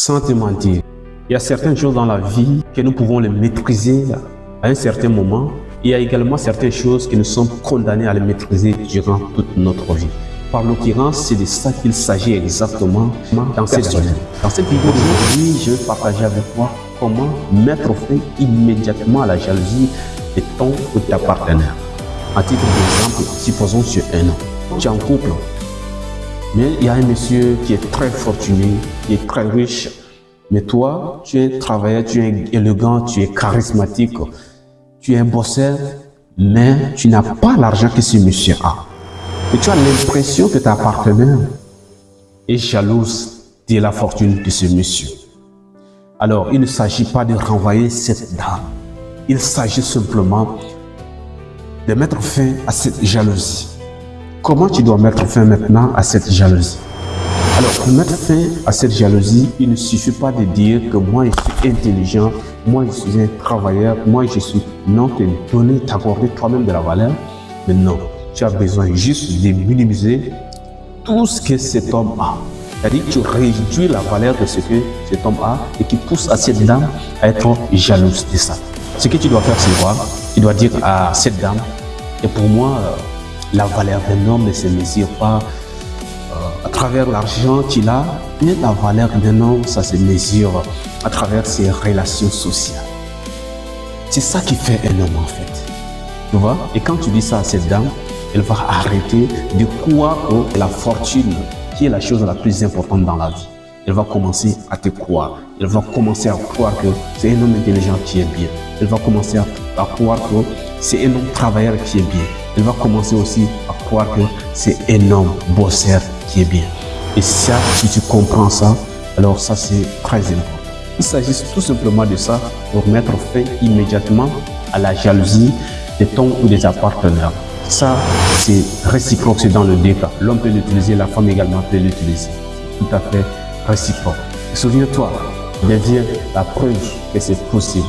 sans te mentir, il y a certaines choses dans la vie que nous pouvons les maîtriser à un certain moment. Il y a également certaines choses que nous sommes condamnés à les maîtriser durant toute notre vie. Par l'occurrence, c'est de ça qu'il s'agit exactement dans cette vidéo. Dans cette vidéo d'aujourd'hui, je vais partager avec toi comment mettre fin immédiatement à la jalousie de ton ou de ta partenaire. À titre d'exemple, supposons tu es un homme, tu es en couple, mais il y a un monsieur qui est très fortuné, qui est très riche, mais toi, tu es un travailleur, tu es élégant, tu es charismatique, tu es un bosseur, mais tu n'as pas l'argent que ce monsieur a. Et tu as l'impression que ta partenaire est jalouse de la fortune de ce monsieur. Alors, il ne s'agit pas de renvoyer cette dame. Il s'agit simplement de mettre fin à cette jalousie. Comment tu dois mettre fin maintenant à cette jalousie? Alors, pour mettre fin à cette jalousie, il ne suffit pas de dire que moi, je suis intelligent, moi, je suis un travailleur, moi, je suis... Non, te donner, t'accorder toi-même de la valeur, mais non. Tu as besoin juste de minimiser tout ce que cet homme a. C'est-à-dire que tu réduis la valeur de ce que cet homme a et qui pousse à cette dame à être jalouse de ça. Ce que tu dois faire, c'est quoi? Tu dois dire à cette dame, et pour moi, la valeur d'un homme ne se mesure pas à travers l'argent qu'il a, mais la valeur d'un homme, ça se mesure à travers ses relations sociales. C'est ça qui fait un homme en fait. Tu vois? Et quand tu dis ça à cette dame, elle va arrêter de croire que la fortune, qui est la chose la plus importante dans la vie, elle va commencer à te croire. Elle va commencer à croire que c'est un homme intelligent qui est bien. Elle va commencer à croire que c'est un homme travailleur qui est bien. Elle va commencer aussi à croire que c'est un homme bosseur qui est bien. Et ça, si tu comprends ça, alors ça c'est très important. Il s'agit tout simplement de ça pour mettre fin immédiatement à la jalousie de ton ou de ta partenaire. Ça, c'est réciproque, c'est dans le deux cas. L'homme peut l'utiliser, la femme également peut l'utiliser. Tout à fait réciproque. Souviens-toi, deviens la preuve que c'est possible.